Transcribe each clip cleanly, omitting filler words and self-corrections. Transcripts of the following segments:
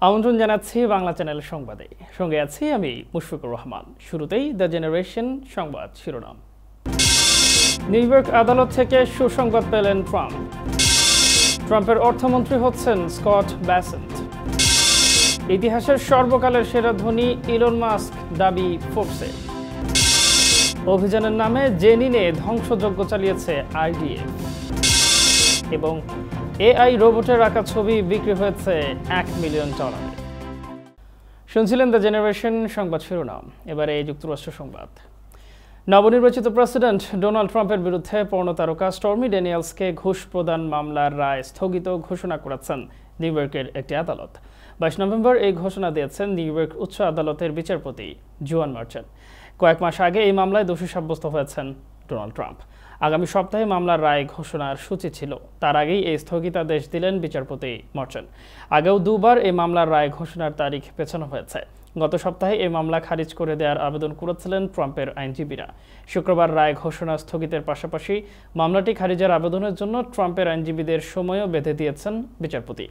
আমন্ত্রণ জানাচ্ছি বাংলা চ্যানেল সংবাদে। সঙ্গে আছি আমি মুশফিকুর রহমান। শুরুতেই দ্য জেনারেশন সংবাদ শিরোনাম। নিউ ইয়র্ক আদালত থেকে সুসংবাদ পেলেন ট্রাম্প। ট্রাম্পের অর্থমন্ত্রী হচ্ছেন স্কট ব্যাসেন্ট। ইতিহাসের সর্বকালের সেরা ধনী ইলন মাস্ক দাবি ফোর্বসে। অভিযানের নামে জেনিনে ধ্বংসযজ্ঞ চালিয়েছে আইডিএফ। এবং এআই রোবটের আঁকা ছবি বিক্রি হয়েছে $1 মিলিয়ন। শুনছিলেন দ্য জেনারেশন সংবাদ শিরোনাম। এবারে যুক্তরাষ্ট্র সংবাদ। নবনির্বাচিত প্রেসিডেন্ট ডোনাল্ড ট্রাম্পের বিরুদ্ধে পর্নোতারকা স্টর্মি ড্যানিয়েলসকে ঘুষ প্রদান মামলার রায় স্থগিত ঘোষণা করেছেন নিউ ইয়র্কের একটি আদালত। 22 নভেম্বর এই ঘোষণা দিয়েছেন নিউ ইয়র্ক উচ্চ আদালতের বিচারপতি জোয়ান মার্চেন্ট। কয়েক মাস আগে এই মামলায় দোষী সাব্যস্ত হয়েছেন ডোনাল্ড ট্রাম্প। আগামী সপ্তাহে মামলার রায় ঘোষণার সূচি ছিল। তার আগেই এই স্থগিতাদেশ দিলেন বিচারপতি মার্চেন্ট। আগেও দুবার এই মামলার রায় ঘোষণার তারিখ পেছানো হয়েছে। গত সপ্তাহে এই মামলা খারিজ করে দেওয়ার আবেদন করেছিলেন ট্রাম্পের আইনজীবীরা। শুক্রবার রায় ঘোষণা স্থগিতের পাশাপাশি মামলাটি খারিজের আবেদনের জন্য ট্রাম্পের আইনজীবীদের সময়ও বেঁধে দিয়েছেন বিচারপতি।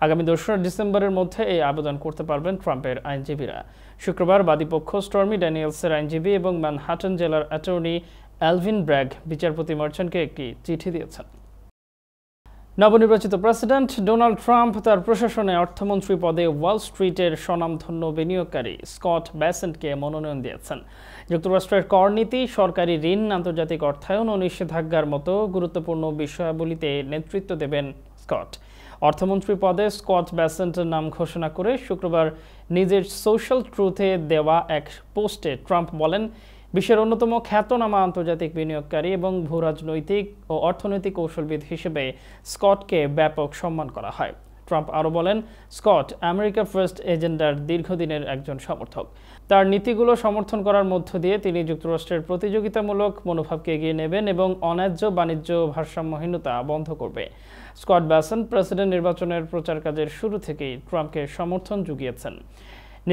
আগামী 2 ডিসেম্বরের মধ্যে এই আবেদন করতে পারবেন ট্রাম্পের আইনজীবীরা। শুক্রবার বাদীপক্ষ স্টর্মি ড্যানিয়েলসের আইনজীবী এবং ম্যানহাটন জেলার অ্যাটর্নি অ্যালভিন ব্র্যাগ বিচারপতি মার্চেন্টকে একটি চিঠি দিয়েছেন। নবনির্বাচিত প্রেসিডেন্ট ডোনাল্ড ট্রাম্প তার প্রশাসনে অর্থমন্ত্রী পদে ওয়াল স্ট্রিটের স্বনামধন্য বিনিয়োগকারী স্কট ব্যাসেন্টকে মনোনয়ন দিয়েছেন। যুক্তরাষ্ট্রের কর নীতি, সরকারি ঋণ, আন্তর্জাতিক অর্থায়ন ও নিষেধাজ্ঞার মতো গুরুত্বপূর্ণ বিষয়াবলিতে নেতৃত্ব দেবেন স্কট। অর্থমন্ত্রী পদে স্কট ব্যাসেন্টের নাম ঘোষণা করে শুক্রবার নিজের সোশ্যাল ট্রুথে দেওয়া এক পোস্টে ট্রাম্প বলেন, বিশ্বের অন্যতম খ্যাতনামা আন্তর্জাতিক বিনিয়োগকারী এবং ভূরাজনৈতিক ও অর্থনৈতিক কৌশলবিদ হিসেবে স্কটকে ব্যাপক সম্মান করা হয়। ট্রাম্প আরও বলেন, স্কট আমেরিকা ফার্স্ট এজেন্ডার দীর্ঘদিনের একজন সমর্থক। তার নীতিগুলো সমর্থন করার মধ্য দিয়ে তিনি যুক্তরাষ্ট্রের প্রতিযোগিতামূলক মনোভাবকে এগিয়ে নেবেন এবং অন্যায্য বাণিজ্য ভারসাম্যহীনতা বন্ধ করবে। স্কট ব্যাসেন্ট প্রেসিডেন্ট নির্বাচনের প্রচার কাজের শুরু থেকেই ট্রাম্পকে সমর্থন জুগিয়েছেন।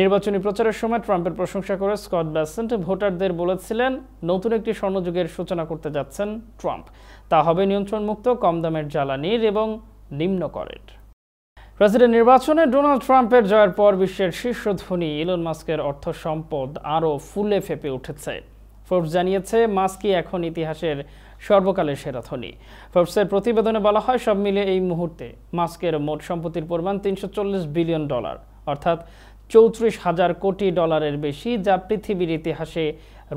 নির্বাচনী প্রচারের সময় ট্রাম্পের প্রশংসা করে স্কট ব্যাসেন্ট ভোটারদের বলেছিলেন, নতুন একটি স্বর্ণযুগের সূচনা করতে যাচ্ছেন ট্রাম্প। তা হবে নিয়ন্ত্রণমুক্ত, কম দামের জ্বালানির এবং নিম্ন করের। প্রেসিডেন্ট নির্বাচনে ডোনাল্ড ট্রাম্পের জয়ের পর বিশ্বের শীর্ষ ধনী ইলন মাস্কের অর্থ সম্পদ আরও ফুলে ফেপে উঠেছে। ফোর্বস জানিয়েছে, মাস্কই এখন ইতিহাসের সর্বকালের সেরা ধনী। ফোর্বসের প্রতিবেদনে বলা হয়, সব মিলিয়ে এই মুহূর্তে মাস্কের মোট সম্পত্তির পরিমাণ $340 বিলিয়ন, অর্থাৎ $34,000 কোটি বেশি, যা পৃথিবীর ইতিহাসে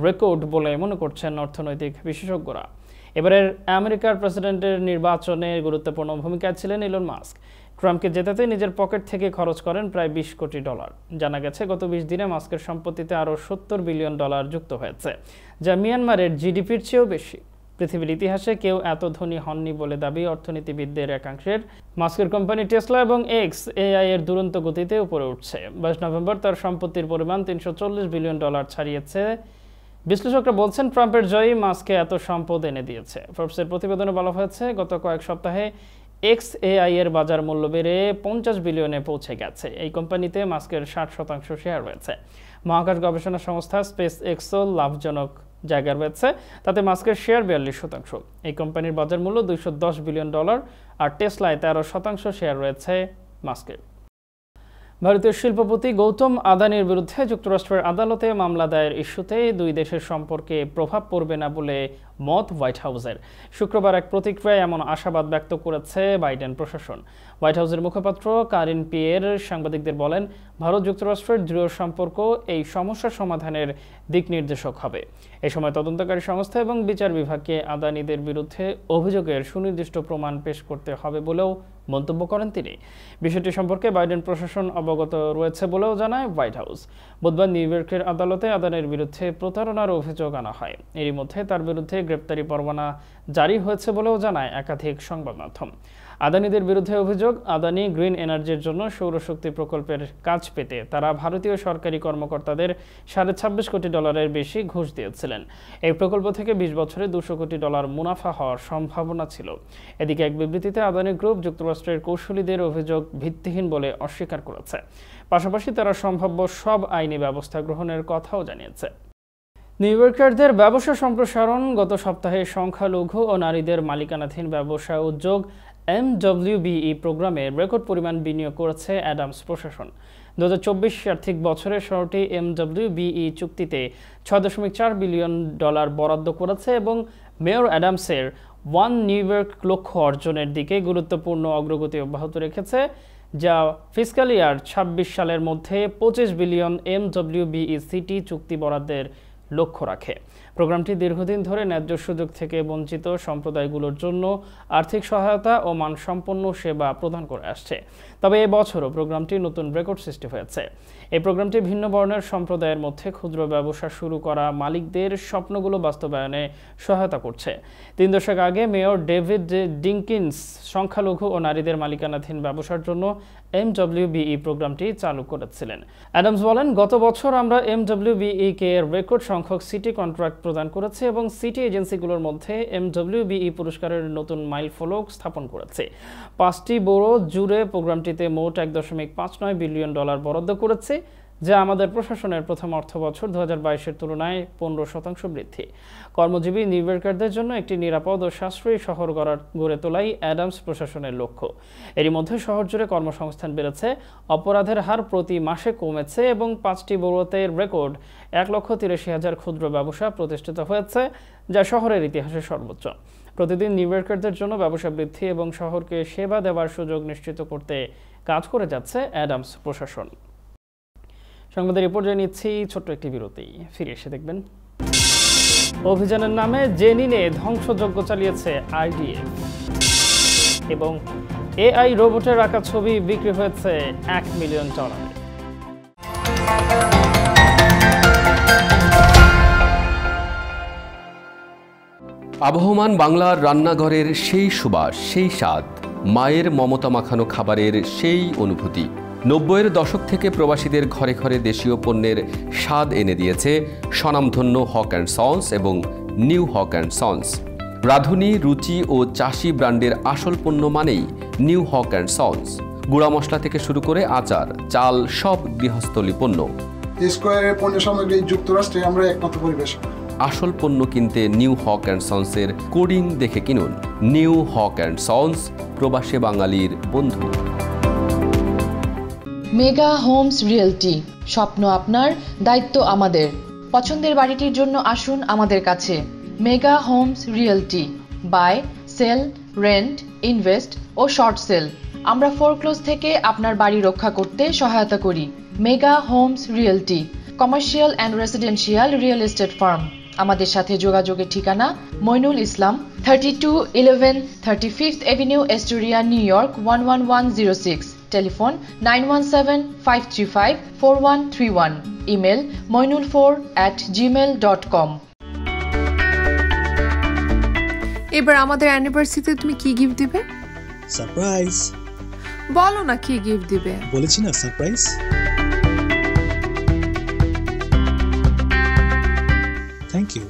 রেকর্ড বলে মনে করছেন অর্থনৈতিক বিশেষজ্ঞরা। এবারের আমেরিকার প্রেসিডেন্টের নির্বাচনে গুরুত্বপূর্ণ ভূমিকায় ছিলেন ইলন মাস্ক। ট্রাম্পকে জেতাতে নিজের পকেট থেকে খরচ করেন প্রায় $20 কোটি। জানা গেছে, গত 20 দিনে মাস্কের সম্পত্তিতে আরও $70 বিলিয়ন যুক্ত হয়েছে, যা মিয়ানমারের জিডিপির চেয়েও বেশি। পৃথিবীর ইতিহাসে কেউ এত ধনী হননি বলে দাবি অর্থনীতিবিদদের একাংশের। মাস্কের কোম্পানি টেসলা এবং এক্স এআই এর দুরন্ত গতিতে উপরে উঠছে। 22 নভেম্বর তার সম্পত্তির পরিমাণ $340 বিলিয়ন ছাড়িয়েছে। বিশ্লেষকরা বলছেন, ট্রাম্পের জয়ই মাস্ককে এত সম্পদ এনে দিয়েছে। ফোর্বসের প্রতিবেদনে বলা হয়েছে, গত কয়েক সপ্তাহে এক্স এআই এর বাজার মূল্য বেড়ে $50 বিলিয়নে পৌঁছে গেছে। এই কোম্পানিতে মাস্কের 60% শেয়ার রয়েছে। মহাকাশ গবেষণা সংস্থা স্পেস এক্সও লাভজনক জায়গায় রয়েছে, তাতে মাস্কের শেয়ার 42%। এই কোম্পানির বাজার মূল্য $210 বিলিয়ন, আর টেসলায় 13% শেয়ার রয়েছে মাস্কের। ভারতীয় শিল্পপতি গৌতম আদানির বিরুদ্ধে যুক্তরাষ্ট্রের আদালতে মামলা দায়ের ইস্যুতে দুই দেশের সম্পর্কে প্রভাব পড়বে না বলে মত হোয়াইট হাউসের। শুক্রবার এক প্রতিক্রিয়ায় এমন আশাবাদ ব্যক্ত করেছে বাইডেন প্রশাসন। হোয়াইট হাউসের মুখপাত্র কারিন পিয়ের সাংবাদিকদের বলেন, ভারত যুক্তরাষ্ট্রের দৃঢ় সম্পর্ক এই সমস্যা সমাধানের দিক নির্দেশক হবে। এ সময় তদন্তকারী সংস্থা এবং বিচার বিভাগকে আদানিদের বিরুদ্ধে অভিযোগের সুনির্দিষ্ট প্রমাণ পেশ করতে হবে বলেও মন্তব্য করেন তিনি। বিষয়টি সম্পর্কে বাইডেন প্রশাসন অবগত রয়েছে বলেও জানায় হোয়াইট হাউস। বুধবার নিউ ইয়র্কের আদালতে আদানির বিরুদ্ধে প্রতারণার অভিযোগ আনা হয়। এরই মধ্যে তার বিরুদ্ধে গ্রেপ্তারি পরোয়ানা জারি হয়েছে বলেও জানায় একাধিক সংবাদ মাধ্যম। আদানিদের বিরুদ্ধে অভিযোগ, আদানি গ্রিন এনার্জির জন্য সৌরশক্তি প্রকল্পের কাজ পেতে তারা ভারতীয় সরকারি কর্মকর্তাদের $26.5 কোটি বেশি ঘুষ দিয়েছিলেন। এই প্রকল্প থেকে 20 বছরে $200 কোটি মুনাফা হওয়ার সম্ভাবনা ছিল। এদিকে এক বিবৃতিতে আদানি গ্রুপ যুক্তরাষ্ট্রের কৌশলীদের অভিযোগ ভিত্তিহীন বলে অস্বীকার করেছে। পাশাপাশি তারা সম্ভাব্য সব আইনি ব্যবস্থা গ্রহণের কথাও জানিয়েছে। নিউ ইয়র্কারদের ব্যবসা সম্প্রসারণ। গত সপ্তাহে সংখ্যালঘু ও নারীদের মালিকানাধীন ব্যবসা উদ্যোগ MWBE প্রোগ্রামে রেকর্ড পরিমাণ বিনিয়োগ করেছে অ্যাডামস প্রশাসন। 2024 আর্থিক বছরে শহরটি MWBE চুক্তিতে $6.4 বিলিয়ন বরাদ্দ করেছে এবং মেয়র অ্যাডামসের ওয়ান নিউ ইয়র্ক লক্ষ্য অর্জনের দিকে গুরুত্বপূর্ণ অগ্রগতি অব্যাহত রেখেছে, যা ফিসক্যাল ইয়ার 26 সালের মধ্যে 25 বিলিয়ন MWBE সিটি চুক্তি বরাদ্দের লক্ষ্য রাখে। প্রোগ্রামটি দীর্ঘদিন ধরে ন্যায্য সুযোগ থেকে বঞ্চিত সম্প্রদায়গুলোর জন্য আর্থিক সহায়তা ও মানসম্পন্ন সেবা প্রদান করে আসছে। তবে এবছরও প্রোগ্রামটি নতুন রেকর্ড সৃষ্টি হয়েছে। এই প্রোগ্রামটি ভিন্ন বর্ণের সম্প্রদায়ের মধ্যে ক্ষুদ্র ব্যবসা শুরু করা মালিকদের স্বপ্নগুলো বাস্তবায়নে সহায়তা করছে। 3 দশক আগে মেয়র ডেভিড ডিঙ্কিন্স সংখ্যালঘু ও নারীদের মালিকানাধীন ব্যবসার জন্য MWBE প্রোগ্রামটি চালু করেছিলেন। অ্যাডামস বলেন, গত বছর আমরা MWBE-কে রেকর্ড সংখ্যক সিটি কন্ট্রাক্ট প্রদান করেছে এবং সিটি এজেন্সিগুলোর মধ্যে MWBE পুরস্কারের নতুন মাইলফলক স্থাপন করেছে। 5টি বড় জুড়ে প্রোগ্রামটিতে মোট $1.59 বিলিয়ন বরাদ্দ করেছে, যা আমাদের প্রশাসনের প্রথম অর্থবছর 2022-এর তুলনায় 15% বৃদ্ধি। কর্মজীবী নিউ ইয়র্কারদের জন্য একটি নিরাপদ ও সাশ্রয়ী শহর গড়ে তোলাই অ্যাডামস প্রশাসনের লক্ষ্য। এরই মধ্যে শহর জুড়ে কর্মসংস্থান বেড়েছে, অপরাধের হার প্রতি মাসে কমেছে এবং 5টি বড়তে রেকর্ড 1,83,000 ক্ষুদ্র ব্যবসা প্রতিষ্ঠিত হয়েছে, যা শহরের ইতিহাসে সর্বোচ্চ। প্রতিদিন নিউ ইয়র্কারদের জন্য ব্যবসা বৃদ্ধি এবং শহরকে সেবা দেওয়ার সুযোগ নিশ্চিত করতে কাজ করে যাচ্ছে অ্যাডামস প্রশাসন। সংবাদের রিপোর্ট নিচ্ছি ছোট্ট একটি বিরতি, ফিরে এসে দেখবেন। অভিযানের নামে জেনিনে ধ্বংসযজ্ঞ চালিয়েছে IDF এবং AI রোবটের আঁকা ছবি বিক্রি হয়েছে $1 মিলিয়ন। আবহমান বাংলার রান্নাঘরের সেই সুবাস, সেই স্বাদ, মায়ের মমতা মাখানো খাবারের সেই অনুভূতি 90-এর দশক থেকে প্রবাসীদের ঘরে ঘরে দেশীয় পণ্যের স্বাদ এনে দিয়েছে স্বনামধন্য হক অ্যান্ড সন্স এবং নিউ হক অ্যান্ড সন্স। রাঁধুনি, রুচি ও চাষি ব্র্যান্ডের আসল পণ্য মানেই নিউ হক অ্যান্ড সন্স। গুঁড়া মশলা থেকে শুরু করে আচার, চাল, সব গৃহস্থলী পণ্য। স্কয়ারের পণ্য সামগ্রী যুক্তরাষ্ট্রে আমরা একমাত্র পরিবেশক। আসল পণ্য কিনতে নিউ হক অ্যান্ড সন্সের কোডিং দেখে কিনুন। নিউ হক অ্যান্ড সন্স, প্রবাসী বাঙালির বন্ধু। মেগা হোমস রিয়েলটি, স্বপ্ন আপনার, দায়িত্ব আমাদের। পছন্দের বাড়িটির জন্য আসুন আমাদের কাছে। Mega homes realty, buy, sell, rent, invest ও শর্ট সেল। আমরা ফোরক্লোজ থেকে আপনার বাড়ি রক্ষা করতে সহায়তা করি। Mega homes realty, commercial and residential real estate firm. আমাদের সাথে যোগাযোগের ঠিকানা Moinul Islam, 3211 35th Avenue, Astoria, New York 11106। Telephone 9175354131। Email moinul4@gmail.com। এবার আমাদের অ্যানিভার্সারিতে তুমি কি গিফট দিবে? সারপ্রাইজ। বলো না কি গিফট দিবে। বলেছি না সারপ্রাইজ। Thank you.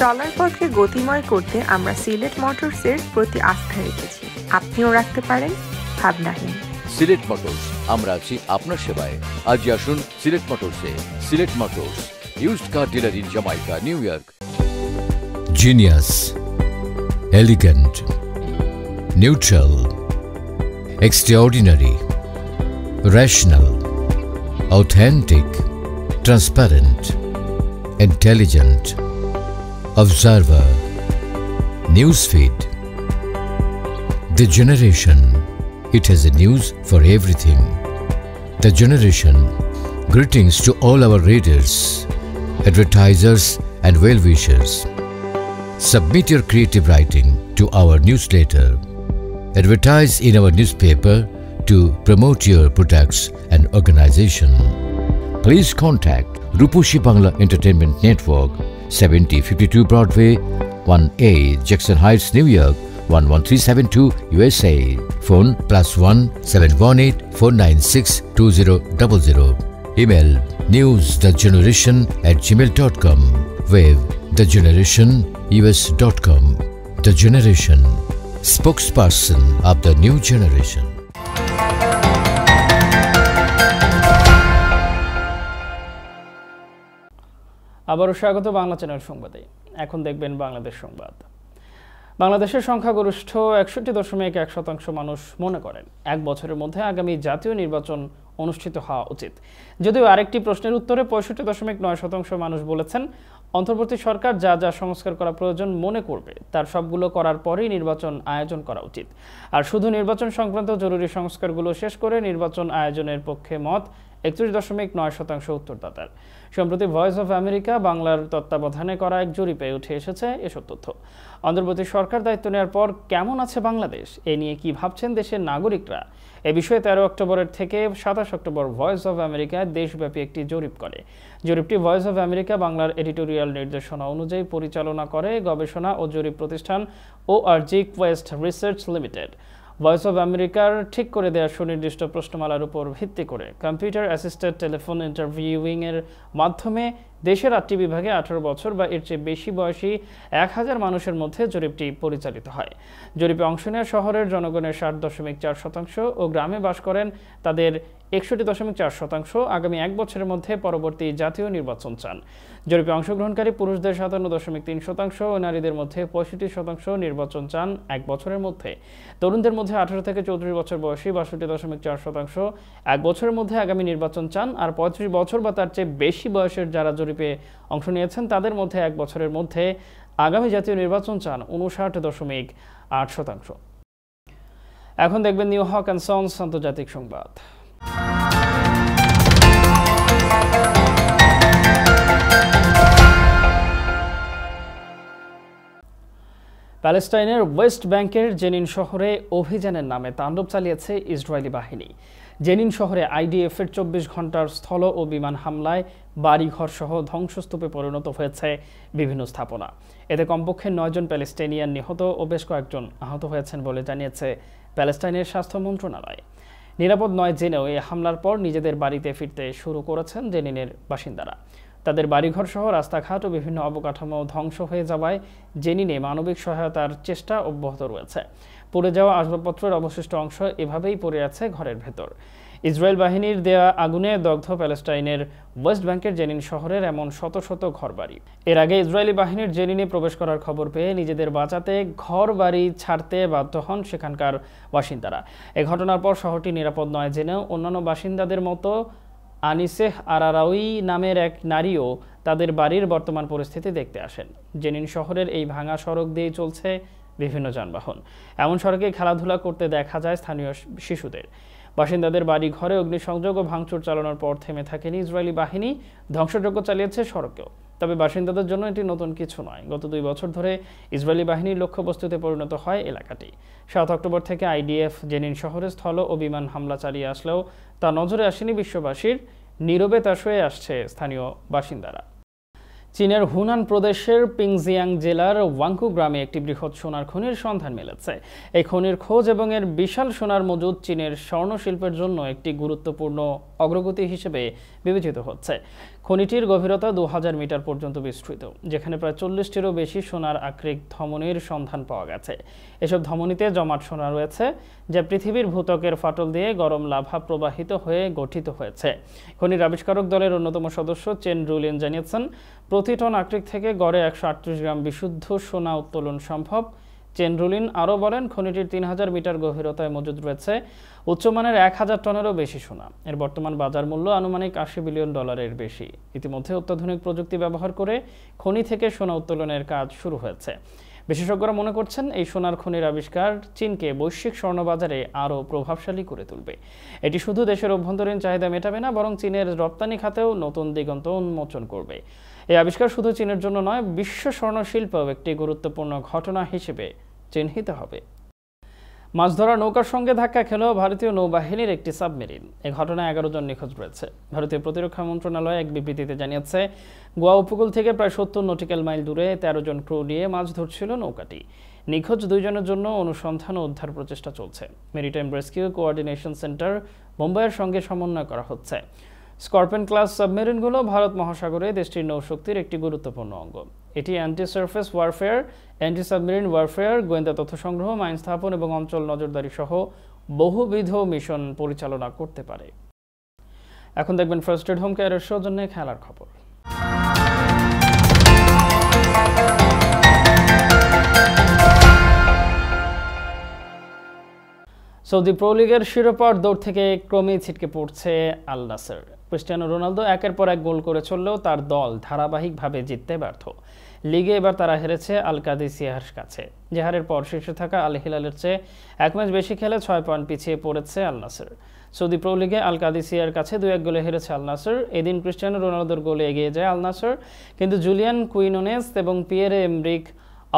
চলার পথকে গতিময় করতে আমরা সিলেট মোটরসের প্রতি আস্থা রেখেছি। আপনিও রাখতে পারেন ভাবনাহীন। সিলেট মোটরস, আমরা আছি আপনার সেবায়। আজ আসুন সিলেট মোটরসে। Sylhet Motors, used car dealer in Jamaica, New York. Genius, elegant, neutral, extraordinary, rational, authentic, transparent, intelligent, observer, newsfeed. The Generation, it has a news for everything. The Generation, greetings to all our readers, advertisers and well-wishers. Submit your creative writing to our newsletter. Advertise in our newspaper to promote your products and organization. Please contact Rupushi Bangla Entertainment Network, 7052 Broadway, 1A, Jackson Heights, New York, 11372 USA. Phone +1 718 496 2000. Email newsthegeneration@gmail.com. Web thegenerationus.com. The Generation, spokesperson of the new generation. আবারও স্বাগত Bangla channel সংবাদে। এখন দেখবেন বাংলাদেশ সংবাদ। বাংলাদেশের সংখ্যাগরিষ্ঠ ৬১.১% মানুষ মনে করেন ১ বছরের মধ্যে আগামী জাতীয় নির্বাচন অনুষ্ঠিত হওয়া উচিত। যদিও আরেকটি প্রশ্নের উত্তরে ৬৫.৯% মানুষ বলেছেন অন্তর্বর্তী সরকার যা যা সংস্কার করা প্রয়োজন মনে করবে তার সবগুলো করার পরেই নির্বাচন আয়োজন করা উচিত। আর শুধু নির্বাচন সংক্রান্ত জরুরি সংস্কারগুলো শেষ করে নির্বাচন আয়োজনের পক্ষে মত ৩১.৯% উত্তরদাতার। সম্প্রতি ভয়েস অফ আমেরিকা বাংলার তত্ত্বাবধানে করা এক জরিপে উঠে এসেছে এসব তথ্য। অন্তর্বর্তী সরকার দায়িত্ব নেওয়ার পর কেমন আছে বাংলাদেশ, এ নিয়ে কি ভাবছেন দেশের নাগরিকরা, এ বিষয়ে ১৩ অক্টোবরের থেকে ২৭ অক্টোবর ভয়েস অফ আমেরিকা দেশব্যাপী একটি জরিপ করে। জরিপটি ভয়েস অফ আমেরিকা বাংলার এডিটোরিয়াল নির্দেশনা অনুযায়ী পরিচালনা করে গবেষণা ও জরিপ প্রতিষ্ঠান ORG Quest research limited. Voice of আমেরিকার ঠিক করে দেওয়া সুনির্দিষ্ট প্রশ্নমালার উপর ভিত্তি করে কম্পিউটার অ্যাসিস্টেড টেলিফোন ইন্টারভিউইংয়ের মাধ্যমে দেশের ৮টি বিভাগে ১৮ বছর বা এর চেয়ে বেশি বয়সী ১,০০০ মানুষের মধ্যে জরিপটি পরিচালিত হয়। জরিপে অংশ নেওয়া শহরের জনগণের ৬০.৪% ও গ্রামে বাস করেন তাদের ৬১.৪% আগামী ১ বছরের মধ্যে পরবর্তী জাতীয় নির্বাচন চান। জরিপে অংশগ্রহণকারী পুরুষদের ৫৭.৩% ও নারীদের মধ্যে ৬৫% নির্বাচন চান ১ বছরের মধ্যে। তরুণদের মধ্যে ১৮ থেকে ৩৪ বছর বয়সী ৬২.৪% ১ বছরের মধ্যে আগামী নির্বাচন চান। আর ৩৫ বছর বা তার চেয়ে বেশি বয়সের যারা জরিপে অংশ নিয়েছেন তাদের মধ্যে ১ বছরের মধ্যে আগামী জাতীয় নির্বাচন চান ৫৯.৮%। এখন দেখবেন নিউ হক অ্যান্ড সন্স আন্তর্জাতিক সংবাদ। প্যালেস্টাইনের ওয়েস্ট ব্যাংকের জেনিন শহরে অভিযানের নামে তাণ্ডব চালিয়েছে ইসরায়েলি বাহিনী। জেনিন শহরে আইডিএফের ২৪ ঘন্টার স্থল ও বিমান হামলায় বাড়িঘর সহ ধ্বংসস্তূপে পরিণত হয়েছে বিভিন্ন স্থাপনা। এতে কমপক্ষে ৯ জন প্যালেস্টাইনিয়ান নিহত ও বেশ কয়েকজন আহত হয়েছেন বলে জানিয়েছে প্যালেস্টাইনের স্বাস্থ্য মন্ত্রণালয়। নিরাপদ নয় জেনেও এই হামলার পর নিজেদের বাড়িতে ফিরতে শুরু করেছেন জেনিনের বাসিন্দারা। তাদের বাড়িঘর সহ রাস্তাঘাট ও বিভিন্ন অবকাঠামো ধ্বংস হয়ে যাওয়ায় জেনিনে মানবিক সহায়তার চেষ্টা অব্যাহত রয়েছে। পড়ে যাওয়া আসবাবপত্রের অবশিষ্ট অংশ এভাবেই পড়ে আছে ঘরের ভেতর। ইসরায়েল বাহিনীর দেয়া আগুনে দগ্ধ প্যালেস্টাইনের ওয়েস্ট ব্যাংকের জেনিন শহরের এমন শত শত ঘরবাড়ি। এর আগে ইসরায়েলি বাহিনীর জেনিনে প্রবেশ করার খবর পেয়ে নিজেদের বাঁচাতে ঘর বাড়ি ছাড়তে বাধ্য হন সেখানকার বাসিন্দারা। এ ঘটনার পর শহরটি নিরাপদ নয় জেনেও অন্যান্য বাসিন্দাদের মতো আনিসেহ আরারাউই নামের এক নারীও তাদের বাড়ির বর্তমান পরিস্থিতি দেখতে আসেন। জেনিন শহরের এই ভাঙা সড়ক দিয়ে চলছে বিভিন্ন যানবাহন। এমন সড়কে খেলাধুলা করতে দেখা যায় স্থানীয় শিশুদের। বাসিন্দাদের বাড়ি ঘরে অগ্নিসংযোগ ও ভাঙচুর চালানোর পর থেমে থাকেনি ইসরায়েলি বাহিনী, ধ্বংসযজ্ঞ চালিয়েছে সড়কেও। তবে বাসিন্দাদের জন্য এটি নতুন কিছু নয়। গত ২ বছর ধরে ইসরায়েলি বাহিনীর লক্ষ্যবস্তুতে পরিণত হয় এলাকাটি। ৭ অক্টোবর থেকে আইডিএফ জেনিন শহরে স্থল ও বিমান হামলা চালিয়ে আসলেও তা নজরে আসেনি বিশ্ববাসীর। নীরবে তা সয়ে আসছে স্থানীয় বাসিন্দারা। চীনের হুনান প্রদেশের পিংজিয়াং জেলার ওয়াংকু গ্রামে একটি বৃহৎ সোনার খনির সন্ধান মিলেছে। এই খনির খোঁজ এবং এর বিশাল সোনার মজুদ চীনের স্বর্ণ শিল্পের জন্য একটি গুরুত্বপূর্ণ অগ্রগতি হিসেবে বিবেচিত হচ্ছে। খনিটির গভীরতা ২০০০ মিটার পর্যন্ত বিস্তৃত, যেখানে প্রায় ৪০টিরও বেশি সোনার আকরিক ধমনির সন্ধান পাওয়া গেছে। এসব ধমনিতে জমাট সোনা রয়েছে, যা পৃথিবীর ভূত্বকের ফাটল দিয়ে গরম লাভা প্রবাহিত হয়ে গঠিত হয়েছে। খনির আবিষ্কারক দলের অন্যতম সদস্য চেন রুলিন জানিয়েছেন, প্রতি টন আকরিক থেকে গড়ে ১৩৮ গ্রাম বিশুদ্ধ সোনা উত্তোলন সম্ভব। চেন রুলিন আরও বলেন, খনিটির ৩০০০ মিটার গভীরতায় মজুদ রয়েছে উচ্চমানের ১০০০ টনেরও বেশি সোনা। এর বর্তমান বাজার মূল্য আনুমানিক $৮০ বিলিয়ন বেশি। ইতিমধ্যে অত্যাধুনিক প্রযুক্তি ব্যবহার করে খনি থেকে সোনা উত্তোলনের কাজ শুরু হয়েছে। বিশেষজ্ঞরা মনে করছেন, এই সোনার খনির আবিষ্কার চীনকে বৈশ্বিক স্বর্ণবাজারে আরও প্রভাবশালী করে তুলবে। এটি শুধু দেশের অভ্যন্তরীণ চাহিদা মেটাবে না, বরং চীনের রপ্তানি খাতেও নতুন দিগন্ত উন্মোচন করবে। এই আবিষ্কার শুধু চীনের জন্য নয়, বিশ্ব স্বর্ণ শিল্পেও একটি গুরুত্বপূর্ণ ঘটনা হিসেবে চিহ্নিত হবে। মাছ ধরা নৌকার সঙ্গে ধাক্কা খেল ভারতীয় নৌবাহিনীর একটি সাবমেরিন। এই ঘটনায় ১১ জন নিখোঁজ রয়েছে। ভারতীয় প্রতিরক্ষা মন্ত্রণালয় এক বিবৃতিতে জানিয়েছে, গোয়া উপকূল থেকে প্রায় ৭০ নটিক্যাল মাইল দূরে ১৩ জন ক্রু নিয়ে মাছ ধরছিল নৌকাটি। নিখোঁজ ২ জনের জন্য অনুসন্ধান ও উদ্ধার প্রচেষ্টা চলছে। মেরিটাইম রেস্কিউ কোঅর্ডিনেশন সেন্টার মুম্বাইয়ের সঙ্গে সমন্বয় করা হচ্ছে। স্করপিয়ন ক্লাস সাবমেরিনগুলো ভারত মহাসাগরে দেশটির নৌশক্তির একটি গুরুত্বপূর্ণ অঙ্গ। এটি anti surface warfare, anti submarine warfare, গোয়েন্দা তথ্য সংগ্রহ, মাইন স্থাপন এবং অঞ্চল নজরদারি সহ বহুবিধ মিশন পরিচালনা করতে পারে। এখন দেখবেন ফার্স্ট এড হোম কেয়ারের সৌজন্যে খেলার খবর। সৌদি প্রো লিগের শিরোপার দৌড় থেকে ক্রমেই ছিটকে পড়ছে আল নাসর। ক্রিস্টিয়ানো রোনালদো একের পর এক গোল করে চললেও তার দল ধারাবাহিকভাবে জিততে ব্যর্থ। লিগে এবার তারা হেরেছে আল কাদিসিয়ার কাছে, যে হারের পর শীর্ষে থাকা আল হিলালের চেয়ে 1 ম্যাচ বেশি খেলে 6 পয়েন্ট পিছিয়ে পড়েছে আল নাসর। সৌদি প্রো লিগে আল কাদিসিয়ার কাছে 2-1 গোলে হেরেছে আল নাসর। এদিন ক্রিস্টিয়ানো রোনালদোর গোলে এগিয়ে যায় আল নাসর, কিন্তু জুলিয়ান কুইনোনেস এবং পিয়েরে এমরিক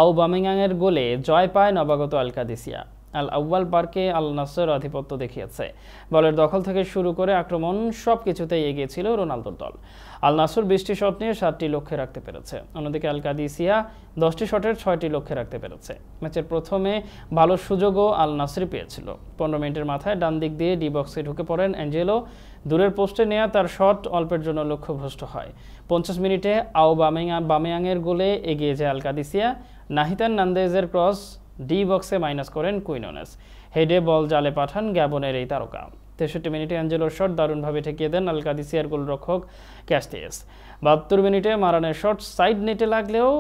আউবামেয়াংয়ের গোলে জয় পায় নবাগত আল কাদিসিয়া। আল আউয়াল পার্কে আল নাসর আধিপত্য দেখিয়েছে। বলের দখল থেকে শুরু করে আক্রমণ সবকিছুতেই এগিয়ে ছিল রোনালদোর দল। আল নাসর 20টি শট নিয়ে 7টি লক্ষ্যে রাখতে পেরেছে, অন্যদিকে আল কাদিসিয়া 10টি শটের 6টি লক্ষ্যে রাখতে পেরেছে। ম্যাচের প্রথমে ভালো সুযোগও আল নাসরই পেয়েছিল। 15 মিনিটের মাথায় ডান দিক দিয়ে ডি বক্সে ঢুকে পড়েন অ্যাঞ্জেলো। দূরের পোস্টে নেওয়া তার শট অল্পের জন্য লক্ষ্যভ্রষ্ট হয়। 50 মিনিটে আউবামেয়াংয়ের গোলে এগিয়ে যায় আল কাদিসিয়া। নাহিতান নান্দেজের ক্রস ডি বক্সে মাইনাস করেন কুইনোনেস। হেডে বল জালে পাঠান গ্যাবনের এই তারকা। 63 মিনিটে অ্যাঞ্জেলোর শট দারুণভাবে ঠেকিয়ে দেন আল কাদিসিয়ার গোলরক্ষক ক্যাস্টিয়েস। 72 মিনিটে মারানের শট সাইড নেটে লাগলেও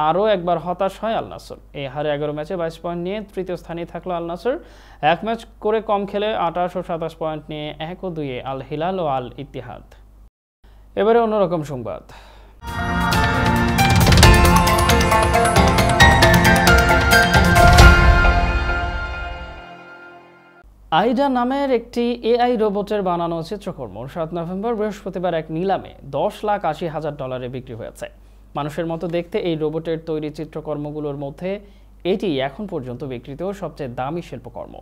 আরও একবার হতাশ হয় আল নাসর। এই হারে 11 ম্যাচে 22 পয়েন্ট নিয়ে তৃতীয় স্থানে থাকলো আল নাসর। 1 ম্যাচ করে কম খেলে 28 ও 27 পয়েন্ট নিয়ে 1 ও 2 আল হিলাল ও আল ইত্তিহাদ। এবারে অন্যরকম সংবাদ। আইডা নামের একটি এআই রোবটের বানানো চিত্রকর্ম 7 নভেম্বর বৃহস্পতিবার এক নিলামে $10,80,000 বিক্রি হয়েছে। মানুষের মতো দেখতে এই রোবটের তৈরি চিত্রকর্মগুলোর মধ্যে এটি এখন পর্যন্ত বিক্রিত সবচেয়ে দামি শিল্পকর্ম।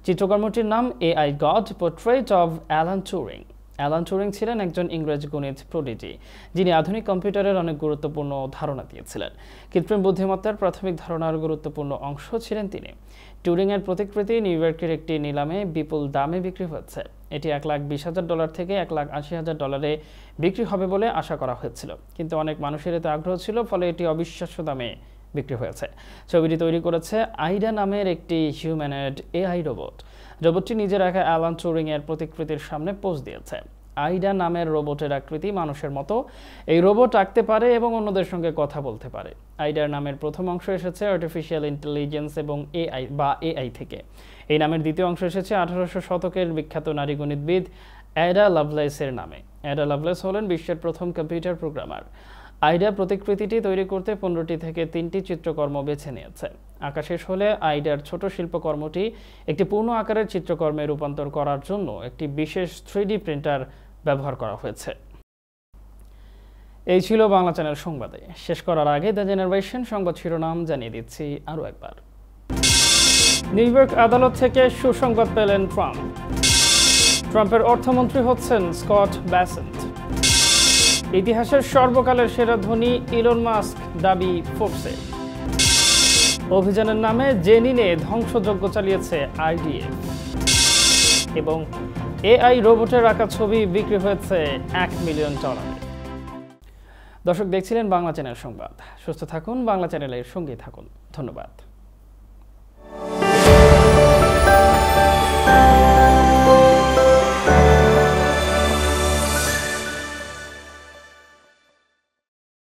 চিত্রকর্মটির নাম AI God portrait of Alan Turing. Alan Turing ছিলেন একজন ইংরেজ গণিত প্রডিজি, যিনি আধুনিক কম্পিউটারের অনেক গুরুত্বপূর্ণ ধারণা দিয়েছিলেন। কৃত্রিম বুদ্ধিমত্তার প্রাথমিক ধারণার গুরুত্বপূর্ণ অংশ ছিলেন তিনি। টুরিংয়ের প্রতিকৃতি নিউ ইয়র্কের একটি নিলামে বিপুল দামে বিক্রি হয়েছে। এটি $1,20,000 থেকে $1,80,000 বিক্রি হবে বলে আশা করা হয়েছিল, কিন্তু অনেক মানুষের এতে আগ্রহ ছিল, ফলে এটি অবিশ্বাস্য দামে বিক্রি হয়েছে। ছবিটি তৈরি করেছে আইডা নামের একটি হিউম্যানয়েড এআই রোবট। রোবটটি নিজের একা অ্যালান টুরিংয়ের প্রতিকৃতির সামনে পোজ দিয়েছে। আইডা নামের রোবটের আকৃতি মানুষের মতো। এই রোবট আঁকতে পারে এবং অন্যদের সঙ্গে কথা বলতে পারে। আইডার নামের প্রথম অংশ এসেছে আর্টিফিশিয়াল ইন্টেলিজেন্স এবং এআই থেকে। এই নামের দ্বিতীয় অংশ এসেছে 1800 শতকের বিখ্যাত নারী গণিতবিদ অ্যাডা লাভলেসের নামে। অ্যাডা লাভলেস হলেন বিশ্বের প্রথম কম্পিউটার প্রোগ্রামার। আইডা প্রতিকৃতিটি তৈরি করতে 15টি থেকে 3টি চিত্রকর্ম বেছে নিয়েছে। আঁকা শেষ হলে আইডার ছোট শিল্পকর্মটি একটি পূর্ণ আকারের চিত্রকর্মে রূপান্তর করার জন্য একটি বিশেষ 3D প্রিন্টার ব্যবহার করা হয়েছে। এই ছিল বাংলা চ্যানেল সংবাদে। শেষ করার আগে দ্য জেনারেশন সংবাদ শিরোনাম জানিয়ে দিচ্ছি আরও একবার। নিউ ইয়র্ক আদালত থেকে সুসংবাদ পেলেন ট্রাম্প। ট্রাম্পের অর্থমন্ত্রী হচ্ছেন স্কট ব্যাসেন্ট। ইতিহাসের সর্বকালের সেরা ধনী ইলন মাস্ক দাবি ফোর্বসে। অভিযানের নামে জেনিনে ধ্বংসযজ্ঞ চালিয়েছে আইডিএফ। এবং এআই রোবটের আঁকা ছবি বিক্রি হয়েছে $1 মিলিয়ন। দর্শক দেখছিলেন বাংলা চ্যানেল সংবাদ। সুস্থ থাকুন, বাংলা চ্যানেলের সঙ্গেই থাকুন। ধন্যবাদ।